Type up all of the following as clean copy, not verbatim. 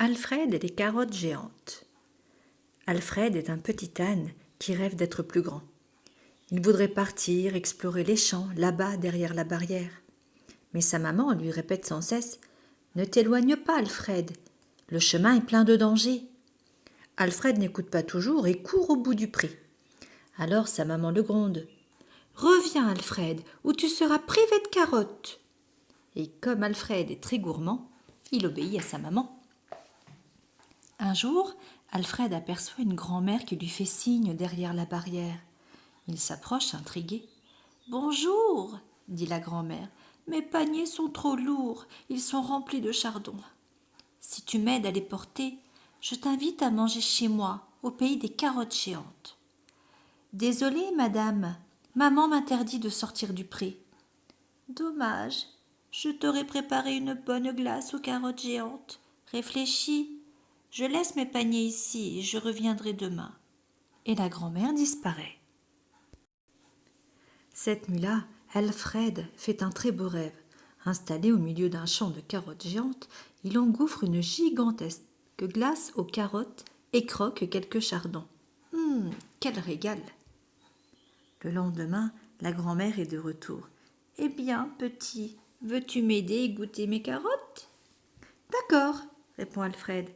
Alfred et les carottes géantes. Alfred est un petit âne qui rêve d'être plus grand. Il voudrait partir, explorer les champs, là-bas, derrière la barrière. Mais sa maman lui répète sans cesse « Ne t'éloigne pas, Alfred, le chemin est plein de dangers. » Alfred n'écoute pas toujours et court au bout du pré. Alors sa maman le gronde « Reviens, Alfred, ou tu seras privé de carottes. » Et comme Alfred est très gourmand, il obéit à sa maman. Un jour, Alfred aperçoit une grand-mère qui lui fait signe derrière la barrière. Il s'approche intrigué. « Bonjour, dit la grand-mère, mes paniers sont trop lourds, ils sont remplis de chardons. Si tu m'aides à les porter, je t'invite à manger chez moi, au pays des carottes géantes. »« Désolée, madame, maman m'interdit de sortir du pré. »« Dommage, je t'aurais préparé une bonne glace aux carottes géantes. Réfléchis, je laisse mes paniers ici et je reviendrai demain. » Et la grand-mère disparaît. Cette nuit-là, Alfred fait un très beau rêve. Installé au milieu d'un champ de carottes géantes, il engouffre une gigantesque glace aux carottes et croque quelques chardons. Quel régal! Le lendemain, la grand-mère est de retour. « Eh bien, petit, veux-tu m'aider et goûter mes carottes ?»« D'accord, répond Alfred,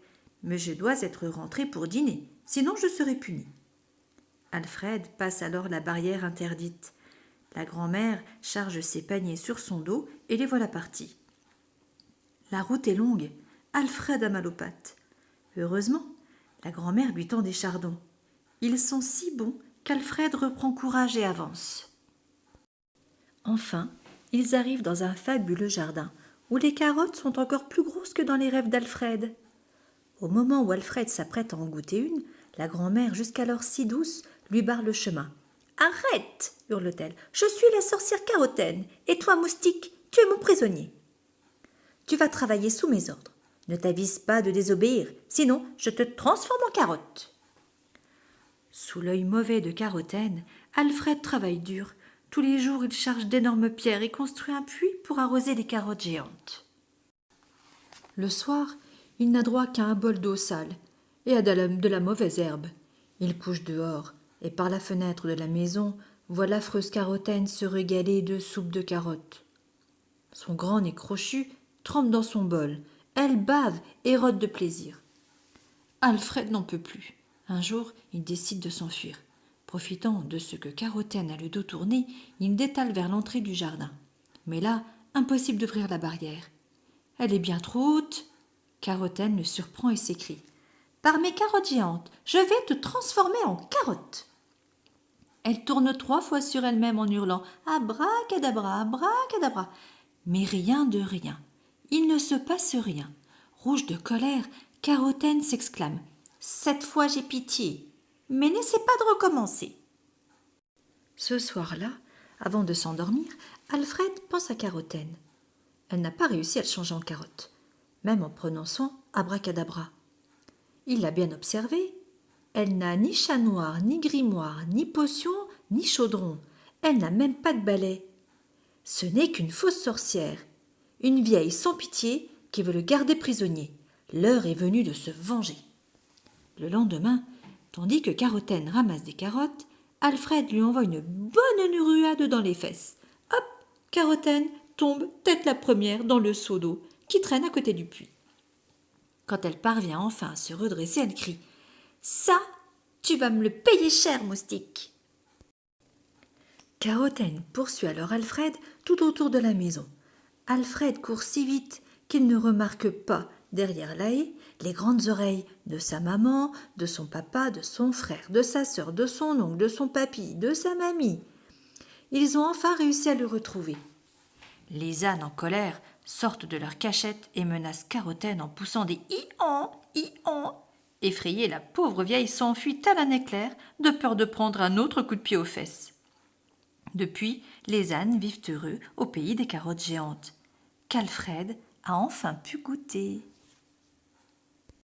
mais je dois être rentré pour dîner, sinon je serai puni. » Alfred passe alors la barrière interdite. La grand-mère charge ses paniers sur son dos et les voilà partis. La route est longue, Alfred a mal aux pattes. Heureusement, la grand-mère lui tend des chardons. Ils sont si bons qu'Alfred reprend courage et avance. Enfin, ils arrivent dans un fabuleux jardin où les carottes sont encore plus grosses que dans les rêves d'Alfred. Au moment où Alfred s'apprête à en goûter une, la grand-mère, jusqu'alors si douce, lui barre le chemin. « Arrête !» hurle-t-elle. « Je suis la sorcière Carotène, et toi, moustique, tu es mon prisonnier. Tu vas travailler sous mes ordres. Ne t'avise pas de désobéir, sinon je te transforme en carotte. » Sous l'œil mauvais de Carotène, Alfred travaille dur. Tous les jours, il charge d'énormes pierres et construit un puits pour arroser les carottes géantes. Le soir, il n'a droit qu'à un bol d'eau sale et à de la mauvaise herbe. Il couche dehors et par la fenêtre de la maison voit l'affreuse Carotène se régaler de soupe de carottes. Son grand nez crochu trempe dans son bol. Elle bave et rôde de plaisir. Alfred n'en peut plus. Un jour, il décide de s'enfuir. Profitant de ce que Carotène a le dos tourné, il détale vers l'entrée du jardin. Mais là, impossible d'ouvrir la barrière. Elle est bien trop haute. Carotène le surprend et s'écrie. « Par mes carottes géantes, je vais te transformer en carotte !» Elle tourne 3 fois sur elle-même en hurlant « Abracadabra, abracadabra !» Mais rien de rien. Il ne se passe rien. Rouge de colère, Carotène s'exclame « Cette fois j'ai pitié, mais n'essaie pas de recommencer. » Ce soir-là, avant de s'endormir, Alfred pense à Carotène. Elle n'a pas réussi à le changer en carotte, même en prononçant son abracadabra. Il l'a bien observée. Elle n'a ni chat noir, ni grimoire, ni potion, ni chaudron. Elle n'a même pas de balai. Ce n'est qu'une fausse sorcière, une vieille sans pitié qui veut le garder prisonnier. L'heure est venue de se venger. Le lendemain, tandis que Carotène ramasse des carottes, Alfred lui envoie une bonne ruade dans les fesses. Hop, Carotène tombe tête la première dans le seau d'eau qui traîne à côté du puits. Quand elle parvient enfin à se redresser, elle crie « Ça, tu vas me le payer cher, moustique !» Carotène poursuit alors Alfred tout autour de la maison. Alfred court si vite qu'il ne remarque pas, derrière la haie, les grandes oreilles de sa maman, de son papa, de son frère, de sa sœur, de son oncle, de son papy, de sa mamie. Ils ont enfin réussi à le retrouver. Les ânes en colère sortent de leur cachette et menacent Carotène en poussant des « i-on, i-on ». Effrayée, la pauvre vieille s'enfuit à un éclair de peur de prendre un autre coup de pied aux fesses. Depuis, les ânes vivent heureux au pays des carottes géantes, qu'Alfred a enfin pu goûter.